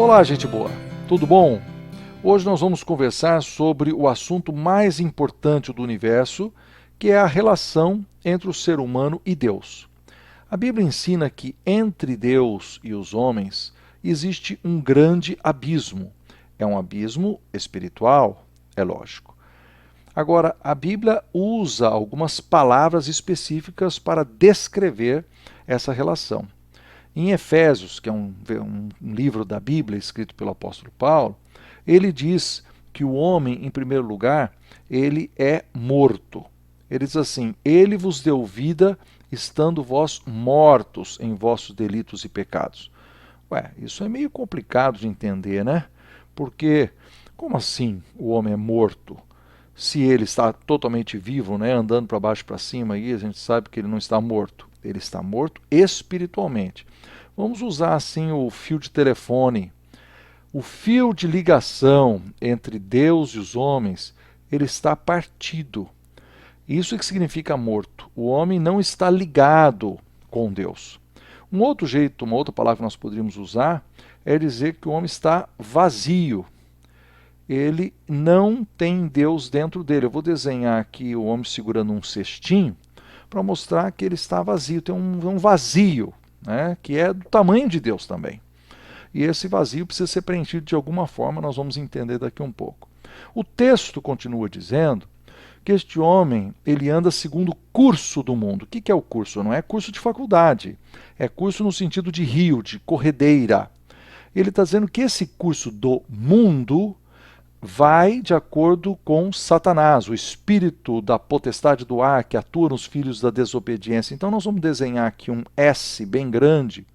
Olá, gente boa, tudo bom? Hoje nós vamos conversar sobre o assunto mais importante do universo, que é a relação entre o ser humano e Deus. A Bíblia ensina que entre Deus e os homens existe um grande abismo. É um abismo espiritual, é lógico. Agora, a Bíblia usa algumas palavras específicas para descrever essa relação. Em Efésios, que é um livro da Bíblia escrito pelo apóstolo Paulo, ele diz que o homem, em primeiro lugar, ele é morto. Ele diz assim: Ele vos deu vida, estando vós mortos em vossos delitos e pecados. Ué, isso é meio complicado de entender, né? Porque, como assim o homem é morto? Se ele está totalmente vivo, né, andando para baixo e para cima, aí a gente sabe que ele não está morto. Ele está morto espiritualmente. Vamos usar assim o fio de telefone. O fio de ligação entre Deus e os homens, ele está partido. Isso que significa morto. O homem não está ligado com Deus. Um outro jeito, uma outra palavra que nós poderíamos usar é dizer que o homem está vazio. Ele não tem Deus dentro dele. Eu vou desenhar aqui o homem segurando um cestinho para mostrar que ele está vazio. Tem um vazio, né, que é do tamanho de Deus também. E esse vazio precisa ser preenchido de alguma forma, nós vamos entender daqui um pouco. O texto continua dizendo que este homem, ele anda segundo o curso do mundo. O que é o curso? Não é curso de faculdade, é curso no sentido de rio, de corredeira. Ele está dizendo que esse curso do mundo vai de acordo com Satanás, o espírito da potestade do ar que atua nos filhos da desobediência. Então nós vamos desenhar aqui um S bem grande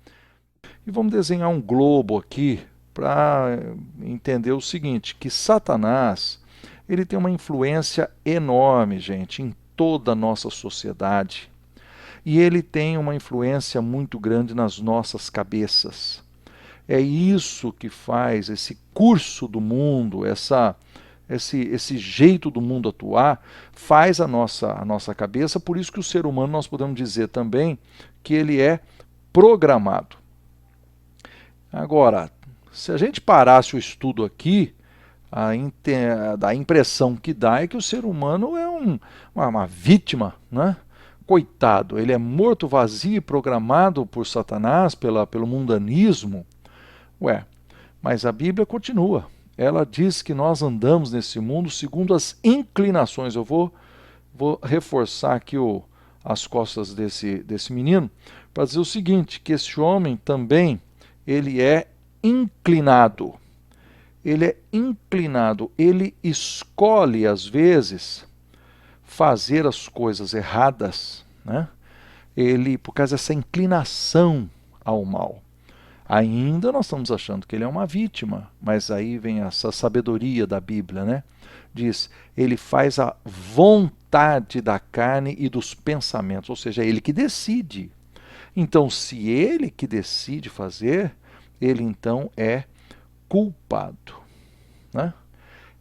e vamos desenhar um globo aqui para entender o seguinte, que Satanás, ele tem uma influência enorme, gente, em toda a nossa sociedade. E ele tem uma influência muito grande nas nossas cabeças. É isso que faz esse curso do mundo, esse jeito do mundo atuar, faz a nossa cabeça. Por isso que o ser humano, nós podemos dizer também que ele é programado. Agora, se a gente parasse o estudo aqui, a impressão que dá é que o ser humano é uma vítima, né? Coitado, ele é morto, vazio, programado por Satanás, pelo mundanismo. Ué, mas a Bíblia continua. Ela diz que nós andamos nesse mundo segundo as inclinações. Eu vou reforçar aqui as costas desse menino para dizer o seguinte, que esse homem também, ele é inclinado. Ele é inclinado, ele escolhe às vezes fazer as coisas erradas, né? Ele, por causa dessa inclinação ao mal. Ainda nós estamos achando que ele é uma vítima, mas aí vem essa sabedoria da Bíblia, né? Diz, ele faz a vontade da carne e dos pensamentos, ou seja, é ele que decide. Então, se ele que decide fazer, ele então é culpado, né?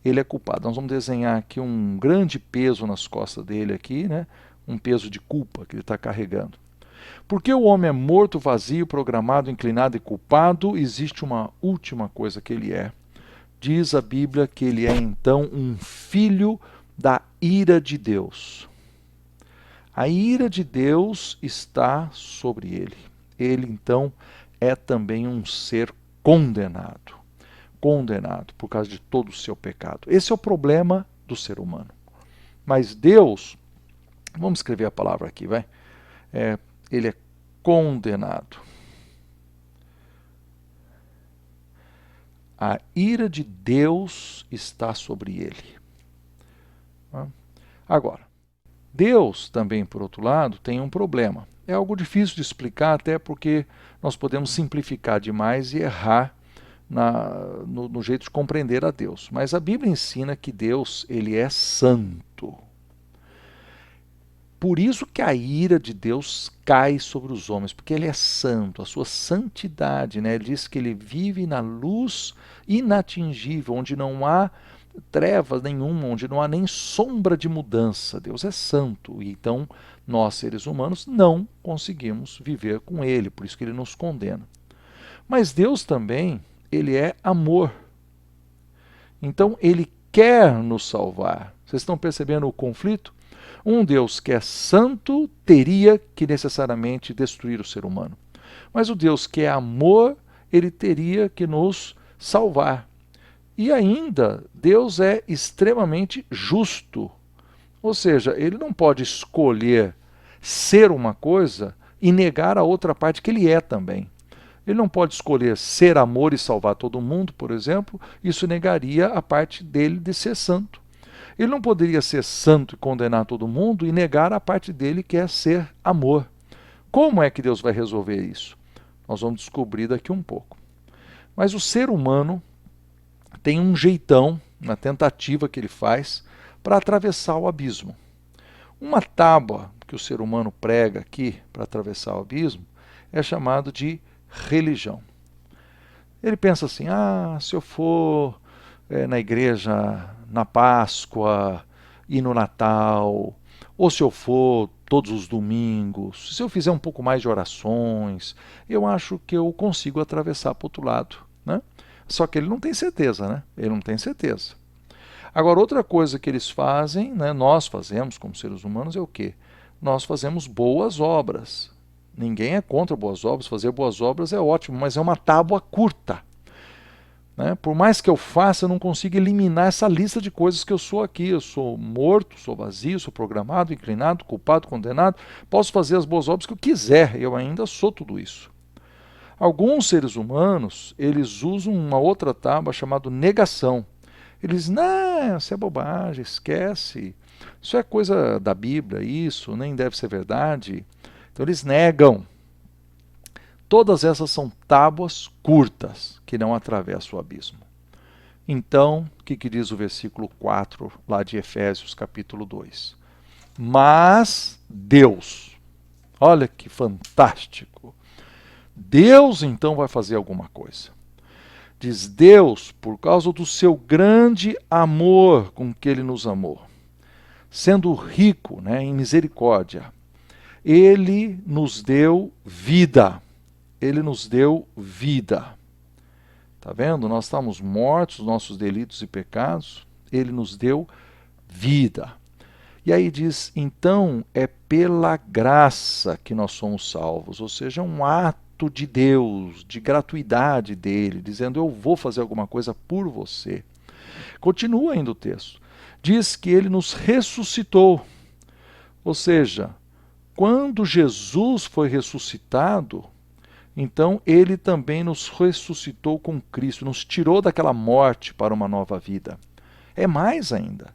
Ele é culpado. Nós vamos desenhar aqui um grande peso nas costas dele aqui, né? Um peso de culpa que ele está carregando. Porque o homem é morto, vazio, programado, inclinado e culpado, existe uma última coisa que ele é. Diz a Bíblia que ele é então um filho da ira de Deus. A ira de Deus está sobre ele. Ele então é também um ser condenado. Condenado por causa de todo o seu pecado. Esse é o problema do ser humano. Mas Deus, vamos escrever a palavra aqui, vai? Ele é condenado. A ira de Deus está sobre ele. Agora, Deus também, por outro lado, tem um problema. É algo difícil de explicar, até porque nós podemos simplificar demais e errar no jeito de compreender a Deus. Mas a Bíblia ensina que Deus, ele é santo. Por isso que a ira de Deus cai sobre os homens, porque ele é santo, a sua santidade, né? Ele diz que ele vive na luz inatingível, onde não há trevas nenhuma, onde não há nem sombra de mudança. Deus é santo, e então nós, seres humanos, não conseguimos viver com ele, por isso que ele nos condena. Mas Deus também, ele é amor. Então, ele quer nos salvar. Vocês estão percebendo o conflito? Um Deus que é santo teria que necessariamente destruir o ser humano. Mas o Deus que é amor, ele teria que nos salvar. E ainda, Deus é extremamente justo. Ou seja, ele não pode escolher ser uma coisa e negar a outra parte que ele é também. Ele não pode escolher ser amor e salvar todo mundo, por exemplo, isso negaria a parte dele de ser santo. Ele não poderia ser santo e condenar todo mundo e negar a parte dele que é ser amor. Como é que Deus vai resolver isso? Nós vamos descobrir daqui um pouco. Mas o ser humano tem um jeitão, uma tentativa que ele faz para atravessar o abismo. Uma tábua que o ser humano prega aqui para atravessar o abismo é chamado de religião. Ele pensa assim, se eu for na igreja na Páscoa e no Natal, ou se eu for todos os domingos, se eu fizer um pouco mais de orações, eu acho que eu consigo atravessar para o outro lado, né? Só que ele não tem certeza, né? Ele não tem certeza. Agora, outra coisa que eles fazem, né, nós fazemos como seres humanos, é o quê? Nós fazemos boas obras. Ninguém é contra boas obras, fazer boas obras é ótimo, mas é uma tábua curta. Né? Por mais que eu faça, eu não consigo eliminar essa lista de coisas que eu sou aqui. Eu sou morto, sou vazio, sou programado, inclinado, culpado, condenado. Posso fazer as boas obras que eu quiser, eu ainda sou tudo isso. Alguns seres humanos, eles usam uma outra tábua chamada negação. Eles dizem, não, isso é bobagem, esquece. Isso é coisa da Bíblia, isso nem deve ser verdade. Então eles negam. Todas essas são tábuas curtas que não atravessam o abismo. Então, o que diz o versículo 4 lá de Efésios capítulo 2? Mas Deus, olha que fantástico, Deus então vai fazer alguma coisa. Diz Deus, por causa do seu grande amor com que ele nos amou, sendo rico, né, em misericórdia, ele nos deu vida. Ele nos deu vida. Está vendo? Nós estamos mortos, nossos delitos e pecados. Ele nos deu vida. E aí diz, então é pela graça que nós somos salvos. Ou seja, é um ato de Deus, de gratuidade dele, dizendo, eu vou fazer alguma coisa por você. Continua ainda o texto. Diz que ele nos ressuscitou. Ou seja, quando Jesus foi ressuscitado, então ele também nos ressuscitou com Cristo, nos tirou daquela morte para uma nova vida. É mais ainda,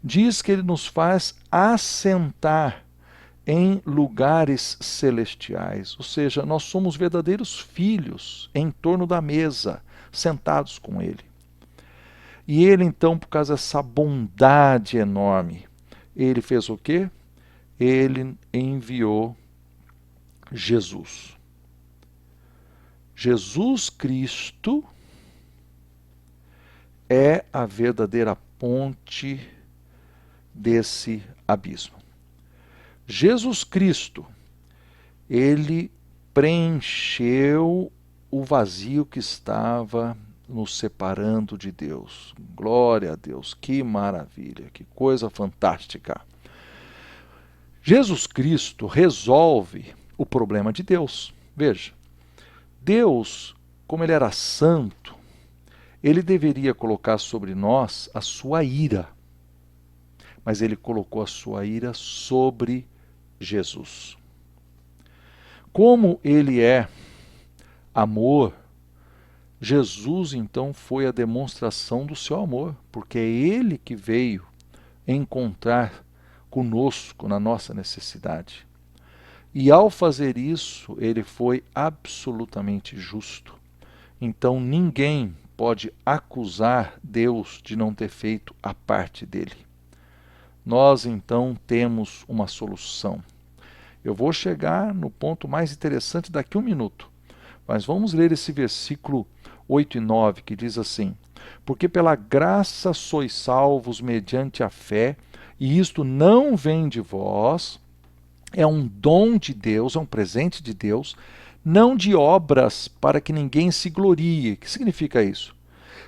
diz que ele nos faz assentar em lugares celestiais, ou seja, nós somos verdadeiros filhos em torno da mesa, sentados com ele. E ele então, por causa dessa bondade enorme, ele fez o quê? Ele enviou Jesus. Jesus Cristo é a verdadeira ponte desse abismo. Jesus Cristo, ele preencheu o vazio que estava nos separando de Deus. Glória a Deus, que maravilha, que coisa fantástica. Jesus Cristo resolve o problema de Deus. Veja, Deus, como ele era santo, ele deveria colocar sobre nós a sua ira. Mas ele colocou a sua ira sobre Jesus. Como ele é amor, Jesus então foi a demonstração do seu amor, porque é ele que veio encontrar conosco na nossa necessidade. E ao fazer isso, ele foi absolutamente justo. Então ninguém pode acusar Deus de não ter feito a parte dele. Nós então temos uma solução. Eu vou chegar no ponto mais interessante daqui a um minuto, mas vamos ler esse versículo 8 e 9 que diz assim: porque pela graça sois salvos mediante a fé, e isto não vem de vós, é um dom de Deus, é um presente de Deus, não de obras para que ninguém se glorie. O que significa isso?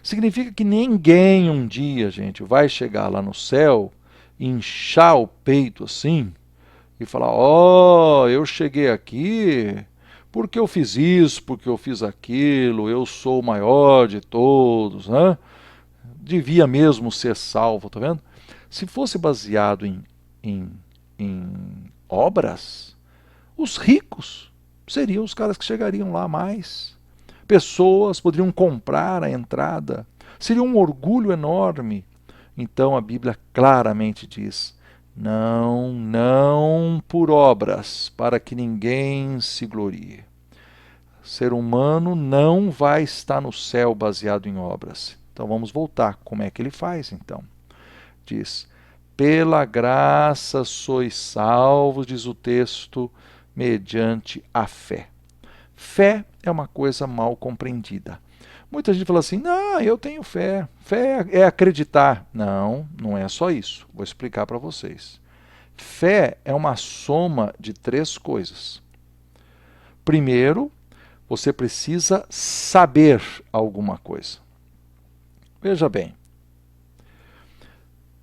Significa que ninguém um dia, gente, vai chegar lá no céu, inchar o peito assim e falar: ó, eu cheguei aqui porque eu fiz isso, porque eu fiz aquilo, eu sou o maior de todos, né? Devia mesmo ser salvo, tá vendo? Se fosse baseado em, em obras, os ricos seriam os caras que chegariam lá mais. Pessoas poderiam comprar a entrada. Seria um orgulho enorme. Então a Bíblia claramente diz: não, não por obras, para que ninguém se glorie. O ser humano não vai estar no céu baseado em obras. Então vamos voltar. Como é que ele faz então? Diz: pela graça sois salvos, diz o texto, mediante a fé. Fé é uma coisa mal compreendida. Muita gente fala assim: não, eu tenho fé. Fé é acreditar. Não, não é só isso. Vou explicar para vocês. Fé é uma soma de três coisas. Primeiro, você precisa saber alguma coisa. Veja bem,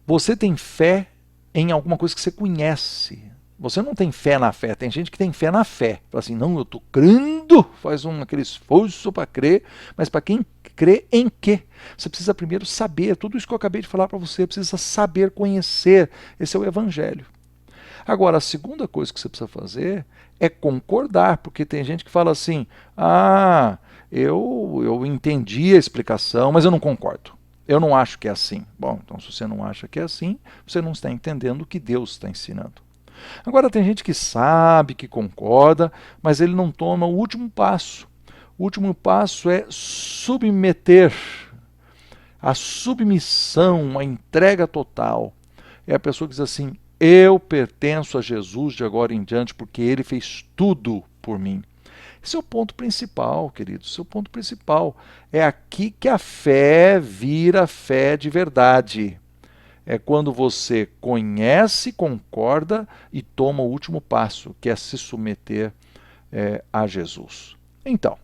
você tem fé em alguma coisa que você conhece. Você não tem fé na fé. Tem gente que tem fé na fé. Fala assim: não, eu estou crendo, faz aquele esforço para crer, mas para quem crê em quê? Você precisa primeiro saber. Tudo isso que eu acabei de falar para você, precisa saber, conhecer. Esse é o Evangelho. Agora, a segunda coisa que você precisa fazer é concordar, porque tem gente que fala assim: ah, eu entendi a explicação, mas eu não concordo. Eu não acho que é assim. Bom, então se você não acha que é assim, você não está entendendo o que Deus está ensinando. Agora, tem gente que sabe, que concorda, mas ele não toma o último passo. O último passo é submeter. A submissão, a entrega total. É a pessoa que diz assim: eu pertenço a Jesus de agora em diante porque ele fez tudo por mim. Esse é o ponto principal, queridos. Esse é o ponto principal. É aqui que a fé vira fé de verdade. É quando você conhece, concorda e toma o último passo, que é se submeter a Jesus. Então,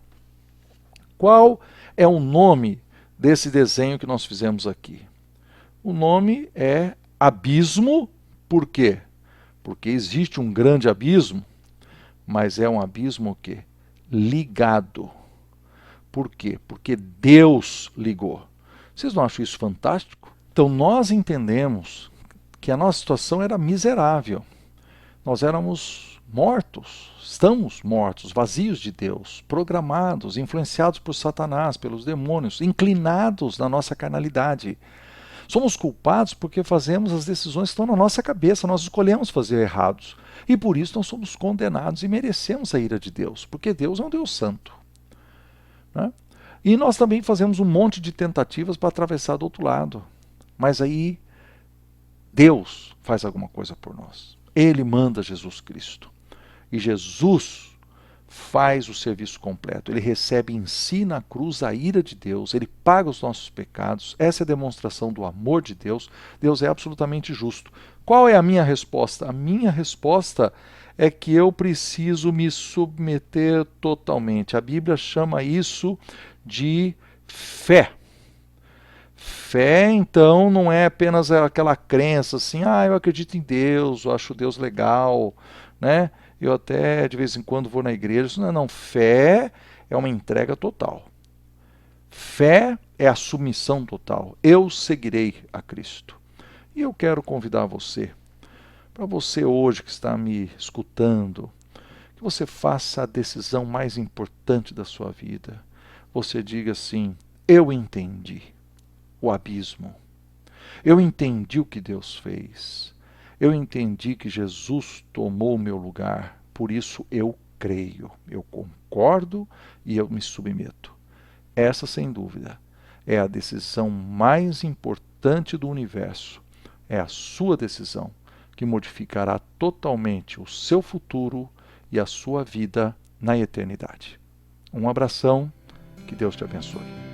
qual é o nome desse desenho que nós fizemos aqui? O nome é abismo. Por quê? Porque existe um grande abismo, mas é um abismo o quê? Ligado. Por quê? Porque Deus ligou. Vocês não acham isso fantástico? Então nós entendemos que a nossa situação era miserável. Nós éramos mortos, estamos mortos, vazios de Deus, programados, influenciados por Satanás, pelos demônios, inclinados na nossa carnalidade. Somos culpados porque fazemos as decisões que estão na nossa cabeça, nós escolhemos fazer errados. E por isso nós somos condenados e merecemos a ira de Deus, porque Deus é um Deus santo. Né? E nós também fazemos um monte de tentativas para atravessar do outro lado. Mas aí Deus faz alguma coisa por nós. Ele manda Jesus Cristo. E Jesus faz o serviço completo. Ele recebe em si na cruz a ira de Deus, ele paga os nossos pecados. Essa é a demonstração do amor de Deus. Deus é absolutamente justo. Qual é a minha resposta? A minha resposta é que eu preciso me submeter totalmente. A Bíblia chama isso de fé. Fé, então, não é apenas aquela crença assim: ah, eu acredito em Deus, eu acho Deus legal, né? Eu até de vez em quando vou na igreja. Isso não é não. Fé é uma entrega total. Fé é a submissão total. Eu seguirei a Cristo. E eu quero convidar você, para você hoje que está me escutando, que você faça a decisão mais importante da sua vida. Você diga assim: eu entendi o abismo. Eu entendi o que Deus fez. Eu entendi que Jesus tomou o meu lugar. Por isso eu creio, eu concordo e eu me submeto. Essa, sem dúvida, é a decisão mais importante do universo. É a sua decisão que modificará totalmente o seu futuro e a sua vida na eternidade. Um abração, que Deus te abençoe.